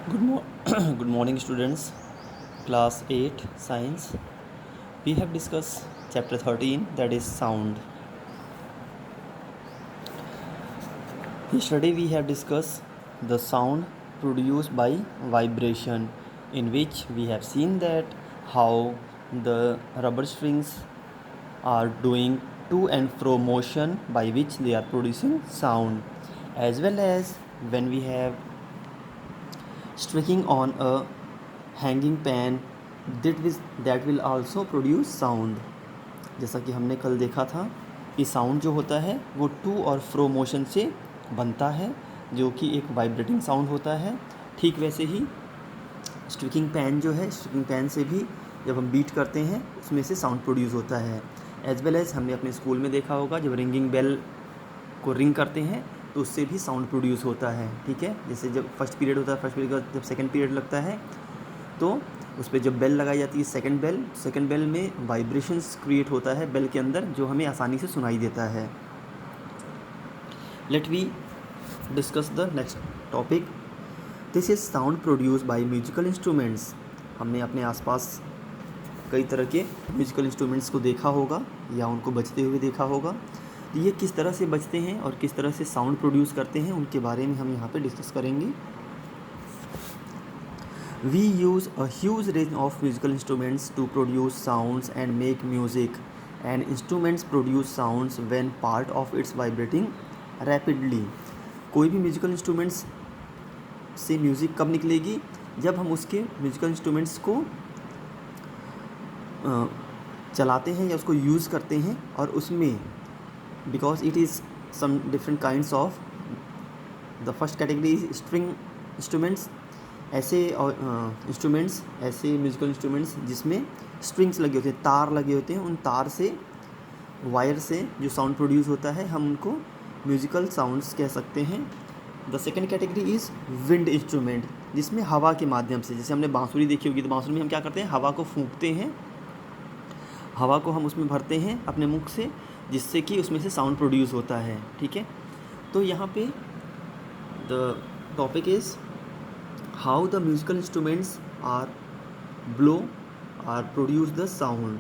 Good morning, students. Class 8 Science. We have discussed chapter 13, that is sound. Yesterday we have discussed the sound produced by vibration, in which we have seen that how the rubber strings are doing to and fro motion by which they are producing sound, as well as when we have striking on a hanging pan that will also produce sound. जैसा कि हमने कल देखा था कि sound जो होता है वो टू और फ्रो मोशन से बनता है, जो कि एक वाइब्रेटिंग साउंड होता है। ठीक वैसे ही स्ट्रिकिंग पैन जो है, स्ट्रिकिंग पैन से भी जब हम बीट करते हैं उसमें से साउंड प्रोड्यूस होता है। एज वेल एज हमने अपने स्कूल में देखा होगा, जब रिंगिंग बेल को रिंग करते हैं तो उससे भी साउंड प्रोड्यूस होता है। ठीक है, जैसे जब फर्स्ट पीरियड होता है, फर्स्ट पीरियड के बाद जब सेकंड पीरियड लगता है तो उस पर जब बेल लगाई जाती है सेकंड बेल में वाइब्रेशंस क्रिएट होता है बेल के अंदर, जो हमें आसानी से सुनाई देता है। Let we discuss the next topic. This is sound produce by musical instruments. हमने अपने आसपास कई तरह के म्यूजिकल इंस्ट्रूमेंट्स को देखा होगा या उनको बजते हुए देखा होगा। तो ये किस तरह से बजते हैं और किस तरह से साउंड प्रोड्यूस करते हैं, उनके बारे में हम यहाँ पे डिस्कस करेंगे। We use a huge range of musical instruments to produce sounds and make music, and instruments produce sounds when part of its vibrating rapidly. कोई भी म्यूजिकल इंस्ट्रूमेंट्स से म्यूज़िक कब निकलेगी, जब हम उसके म्यूजिकल इंस्ट्रूमेंट्स को चलाते हैं या उसको यूज़ करते हैं, और उसमें because it is some different kinds of the first category is string instruments. ऐसे इंस्ट्रूमेंट्स, ऐसे म्यूजिकल इंस्ट्रूमेंट्स जिसमें स्ट्रिंग्स लगे होते हैं, तार लगे होते हैं, उन तार से, वायर से जो साउंड प्रोड्यूस होता है, हम उनको म्यूजिकल साउंड्स कह सकते हैं। The second category is wind instrument, जिसमें हवा के माध्यम से, जैसे हमने बांसुरी देखी होगी, तो बांसुरी में हम क्या करते हैं, हवा को फूंकते हैं, हवा को हम उसमें भरते हैं अपने मुख से, जिससे कि उसमें से साउंड प्रोड्यूस होता है। ठीक है, तो यहाँ पे the topic is how the musical instruments are blow are produce the sound.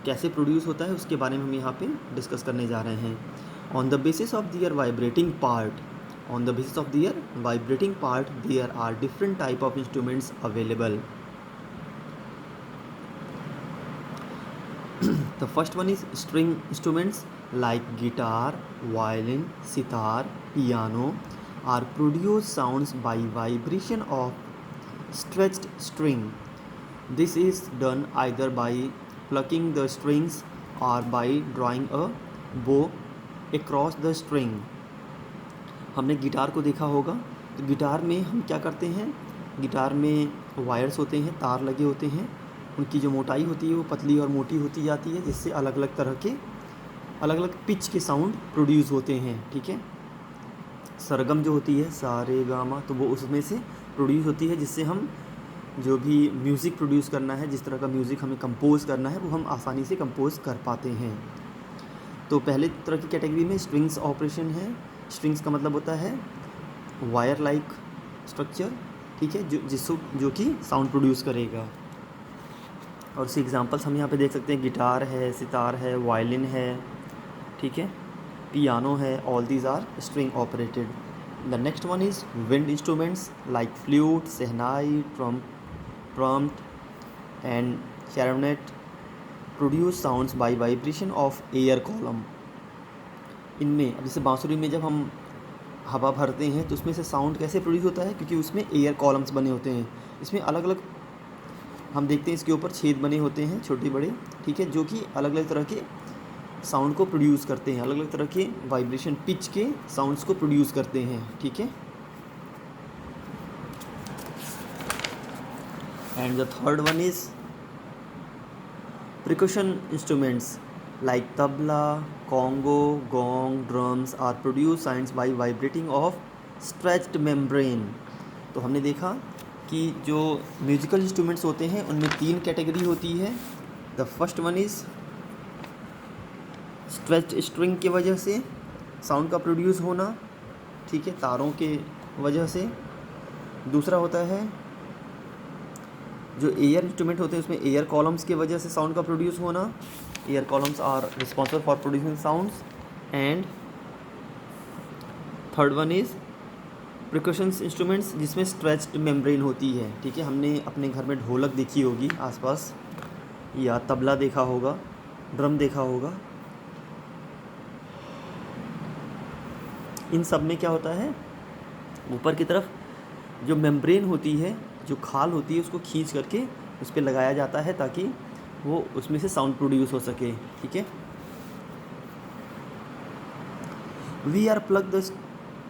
कैसे प्रोड्यूस होता है उसके बारे में हम यहाँ पे डिस्कस करने जा रहे हैं। On the basis of their vibrating part, on the basis of their vibrating part there are different type of instruments available. The first one is string instruments like guitar, violin, sitar, piano are produce sounds by vibration of stretched string. This is done either by plucking the strings or by drawing a bow across the string. हमने guitar को देखा होगा, तो guitar में हम क्या करते हैं, गिटार में वायर्स होते हैं, तार लगे होते हैं, उनकी जो मोटाई होती है वो पतली और मोटी होती जाती है, जिससे अलग अलग तरह के, अलग अलग पिच के साउंड प्रोड्यूस होते हैं। ठीक है, सरगम जो होती है, सा रे गा मा, तो वो उसमें से प्रोड्यूस होती है, जिससे हम जो भी म्यूज़िक प्रोड्यूस करना है, जिस तरह का म्यूज़िक हमें कंपोज़ करना है, वो हम आसानी से कंपोज़ कर पाते हैं। तो पहले तरह की कैटेगरी में स्ट्रिंग्स ऑपरेशन है। स्ट्रिंग्स का मतलब होता है वायर लाइक स्ट्रक्चर। ठीक है, जो कि साउंड प्रोड्यूस करेगा। और उसके एग्जांपल्स हम यहाँ पे देख सकते हैं, गिटार है, सितार है, वायलिन है, ठीक है, पियानो है, all these are string operated. The next one is wind instruments like flute, shehnai, trump and clarinet produce sounds by vibration of air column. इनमें जैसे बांसुरी में जब हम हवा भरते हैं तो उसमें से साउंड कैसे प्रोड्यूस होता है, क्योंकि उसमें एयर कॉलम्स बने होते हैं। इसमें अलग अलग हम देखते हैं, इसके ऊपर छेद बने होते हैं छोटे बड़े, ठीक है, जो कि अलग अलग तरह के साउंड को प्रोड्यूस करते हैं, अलग अलग तरह के वाइब्रेशन पिच के साउंड्स को प्रोड्यूस करते हैं। ठीक है, and the third one is percussion instruments like tabla, congo, gong, drums are produce sounds by vibrating of stretched membrane। तो हमने देखा कि जो म्यूजिकल इंस्ट्रूमेंट्स होते हैं उनमें तीन कैटेगरी होती है। The first one is stretched string की वजह से साउंड का प्रोड्यूस होना, ठीक है, तारों के वजह से। दूसरा होता है जो एयर इंस्ट्रूमेंट होते हैं उसमें एयर कॉलम्स की वजह से साउंड का प्रोड्यूस होना, air columns are responsible for producing sounds. And third one is percussion instruments जिसमें स्ट्रेच्ड मेम्ब्रेन होती है, ठीक है। हमने अपने घर में ढोलक देखी होगी आसपास, या तबला देखा होगा, ड्रम देखा होगा। इन सब में क्या होता है, ऊपर की तरफ जो मेम्ब्रेन होती है, जो खाल होती है, उसको खींच करके उस पर लगाया जाता है ताकि वो उसमें से साउंड प्रोड्यूस हो सके, ठीक है। We are plug the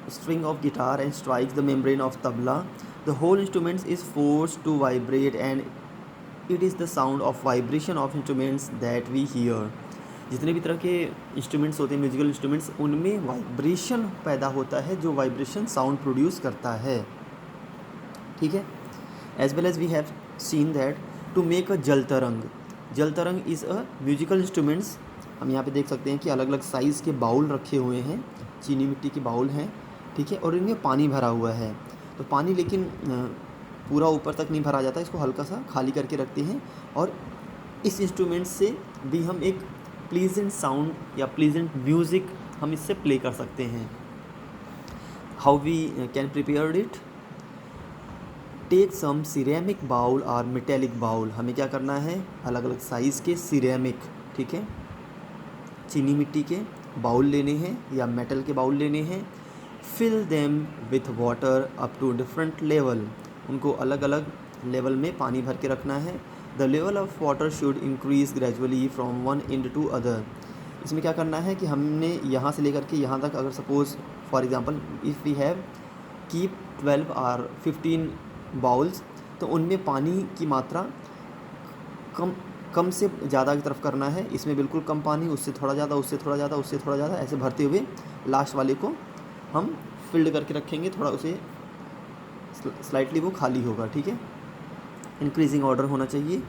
string of guitar and strikes the membrane of tabla. The whole instrument is forced to vibrate and it is the sound of vibration of instruments that we hear. जितने भी तरह के instruments होते हैं, musical instruments, उनमें vibration पैदा होता है, जो वाइब्रेशन साउंड प्रोड्यूस करता है, ठीक है। As well as we have seen that to make a jal tarang, जल तरंग इज़ अ म्यूजिकल इंस्ट्रूमेंट्स। हम यहाँ पे देख सकते हैं कि अलग अलग साइज़ के बाउल रखे हुए हैं, चीनी मिट्टी के बाउल हैं, ठीक है, और इनमें पानी भरा हुआ है। तो पानी लेकिन पूरा ऊपर तक नहीं भरा जाता, इसको हल्का सा खाली करके रखते हैं, और इस इंस्ट्रूमेंट से भी हम एक प्लीजेंट साउंड या प्लीजेंट म्यूज़िक हम इससे प्ले कर सकते हैं। How we can prepare it, take some ceramic bowl और मेटेलिक बाउल। हमें क्या करना है, अलग अलग साइज़ के सिरेमिक, ठीक है, चीनी मिट्टी के बाउल लेने हैं या मेटल के बाउल लेने हैं। Fill them with water up to different level, उनको अलग अलग लेवल में पानी भर के रखना है। The level of water should increase gradually from one end to other. इसमें क्या करना है कि हमने यहाँ से लेकर के यहाँ तक, अगर suppose for example if we have keep 12 और 15 बाउल्स, तो उनमें पानी की मात्रा कम से ज़्यादा की तरफ करना है। इसमें बिल्कुल कम पानी, उससे थोड़ा ज़्यादा, उससे थोड़ा ज़्यादा, उससे थोड़ा ज़्यादा, ऐसे भरते हुए लास्ट वाले को हम फिल्ड करके रखेंगे, थोड़ा उसे स्लाइटली वो खाली होगा, ठीक है। इंक्रीजिंग ऑर्डर होना चाहिए।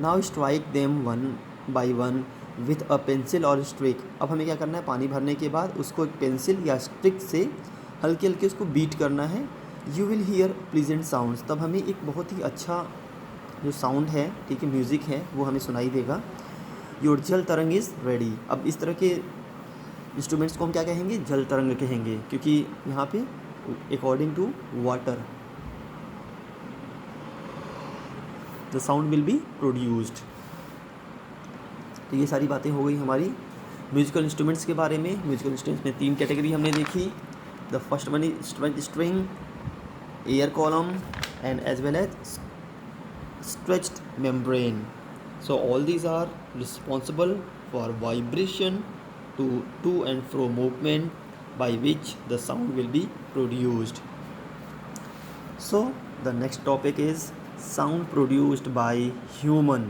Now strike them one by one with a pencil और स्ट्रिक। अब हमें क्या करना है, पानी भरने के बाद उसको एक पेंसिल या स्ट्रिक से हल्के हल्के उसको बीट करना है। You will hear pleasant sounds, तब हमें एक बहुत ही अच्छा जो साउंड है, ठीक है, म्यूज़िक है, वो हमें सुनाई देगा। योर जल तरंग इज़ रेडी। अब इस तरह के इंस्ट्रूमेंट्स को हम क्या कहेंगे, जल तरंग कहेंगे, क्योंकि यहाँ पे according to water the sound will be produced. तो ये सारी बातें हो गई हमारी म्यूजिकल इंस्ट्रूमेंट्स के बारे में। म्यूजिकल इंस्ट्रूमेंट्स में 3 कैटेगरी हमने देखी। The first one is string, air column and as well as stretched membrane. So all these are responsible for vibration to and fro movement by which the sound will be produced. So the next topic is sound produced by human.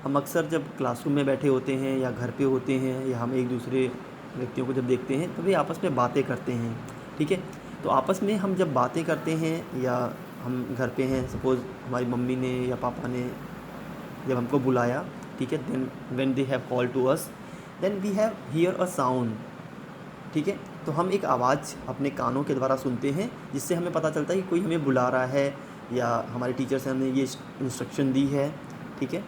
हम अक्सर जब classroom में बैठे होते हैं या घर पे होते हैं या हम एक दूसरे व्यक्तियों को जब देखते हैं तो वे आपस में बातें करते हैं, ठीक है। तो आपस में हम जब बातें करते हैं या हम घर पे हैं, सपोज़ हमारी मम्मी ने या पापा ने जब हमको बुलाया, ठीक है, then when they have call to us then we have hear a sound, ठीक है। तो हम एक आवाज़ अपने कानों के द्वारा सुनते हैं, जिससे हमें पता चलता है कि कोई हमें बुला रहा है या हमारे टीचर से हमने ये इंस्ट्रक्शन दी है, ठीक है।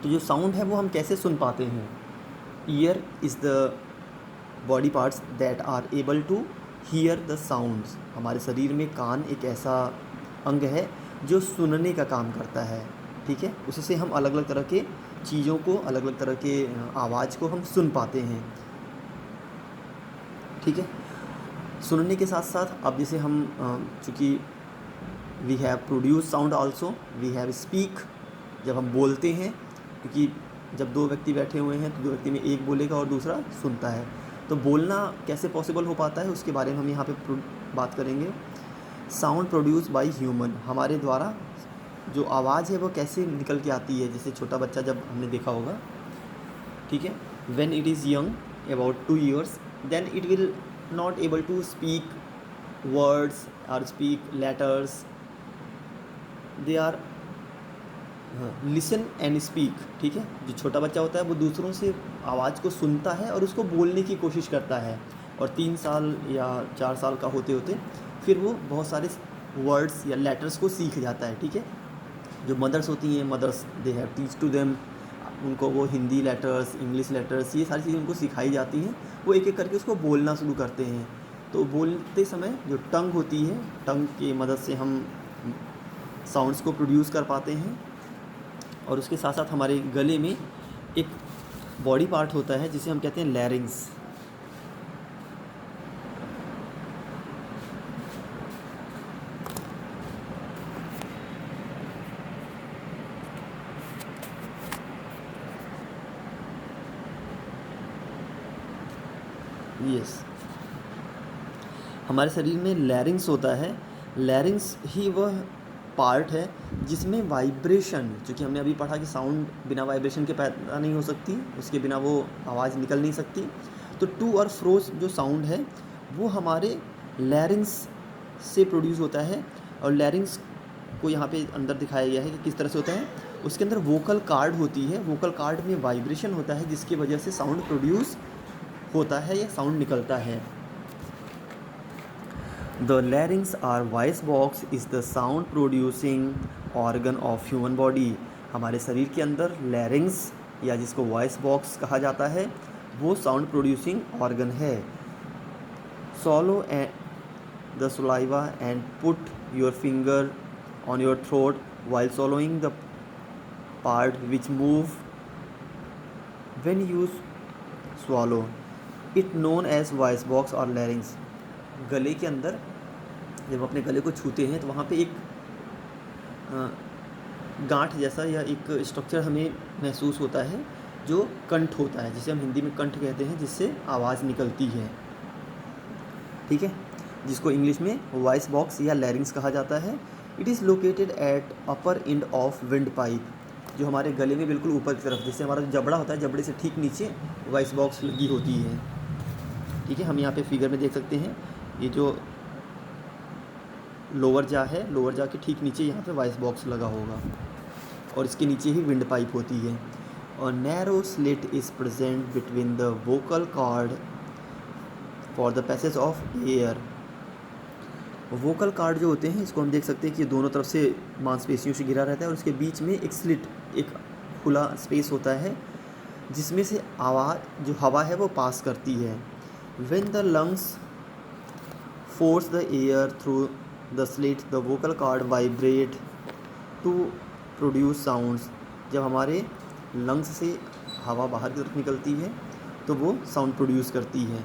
तो जो साउंड है वो हम कैसे सुन पाते हैं, ear is the body parts that are able to hear the sounds. हमारे शरीर में कान एक ऐसा अंग है जो सुनने का काम करता है, ठीक है। उससे हम अलग अलग तरह के चीज़ों को, अलग अलग तरह के आवाज़ को हम सुन पाते हैं, ठीक है। सुनने के साथ साथ अब जैसे हम चूँकि we have produce sound also, we have speak, जब हम बोलते हैं, क्योंकि जब 2 व्यक्ति बैठे हुए हैं तो 2 व्यक्ति में एक बोलेगा और दूसरा सुनता है। तो बोलना कैसे पॉसिबल हो पाता है उसके बारे में हम यहाँ पे बात करेंगे। साउंड प्रोड्यूस बाय ह्यूमन, हमारे द्वारा जो आवाज़ है वो कैसे निकल के आती है। जैसे छोटा बच्चा जब हमने देखा होगा, ठीक है, when it is young about 2 years then it will not able to speak words और speak letters, they are listen and speak, ठीक है। जो छोटा बच्चा होता है वो दूसरों से आवाज़ को सुनता है और उसको बोलने की कोशिश करता है, और 3 साल या 4 साल का होते होते फिर वो बहुत सारे वर्ड्स या लेटर्स को सीख जाता है, ठीक है। जो मदर्स होती हैं, mothers they have teach to them, उनको वो हिंदी लेटर्स, इंग्लिश लेटर्स, ये सारी चीज़ें उनको सिखाई जाती हैं। वो एक एक करके उसको बोलना शुरू करते हैं। तो बोलते समय जो टंग होती है, टंग की मदद से हम साउंड्स को प्रोड्यूस कर पाते हैं। और उसके साथ साथ हमारे गले में एक बॉडी पार्ट होता है जिसे हम कहते हैं लैरिंग्स। यस, हमारे शरीर में लैरिंग्स होता है। लैरिंग्स ही वह पार्ट है जिसमें वाइब्रेशन, क्योंकि हमने अभी पढ़ा कि साउंड बिना वाइब्रेशन के पैदा नहीं हो सकती, उसके बिना वो आवाज़ निकल नहीं सकती। तो टू और फ्रो जो साउंड है वो हमारे लैरिंग्स से प्रोड्यूस होता है। और लैरिंग्स को यहाँ पे अंदर दिखाया गया है कि किस तरह से होता है। उसके अंदर वोकल कार्ड होती है, वोकल कार्ड में वाइब्रेशन होता है जिसकी वजह से साउंड प्रोड्यूस होता है या साउंड निकलता है। The larynx or voice box is the sound producing organ of human body। हमारे शरीर के अंदर लैरिंग्स या जिसको वॉइस बॉक्स कहा जाता है वो साउंड प्रोड्यूसिंग ऑर्गन है। Swallow the saliva and put your finger on your throat while swallowing the part which move when you swallow it known as voice box or larynx। गले के अंदर जब अपने गले को छूते हैं तो वहाँ पे एक गांठ जैसा या एक स्ट्रक्चर हमें महसूस होता है जो कंठ होता है, जिसे हम हिंदी में कंठ कहते हैं, जिससे आवाज़ निकलती है, ठीक है, जिसको इंग्लिश में वॉइस बॉक्स या लैरिंग्स कहा जाता है। It is located at upper end of wind pipe, जो हमारे गले में बिल्कुल ऊपर की तरफ, जैसे हमारा जबड़ा होता है, जबड़े से ठीक नीचे वॉइस बॉक्स लगी होती है, ठीक है। हम यहाँ पे फिगर में देख सकते हैं, ये जो लोअर जा है, लोअर जा के ठीक नीचे यहाँ पे वॉइस बॉक्स लगा होगा और इसके नीचे ही विंड पाइप होती है। और narrow slit is present between the vocal cord for the passage of air. Vocal cord जो होते हैं इसको हम देख सकते हैं कि ये दोनों तरफ से मांसपेशियों से घिरा रहता है और उसके बीच में एक स्लिट, एक खुला स्पेस होता है जिसमें से आवाज़ जो हवा है वो पास करती है। When the lungs force the air through the slit the vocal cord vibrate to produce sounds. जब हमारे लंग्स से हवा बाहर की तरफ निकलती है तो वो साउंड प्रोड्यूस करती है।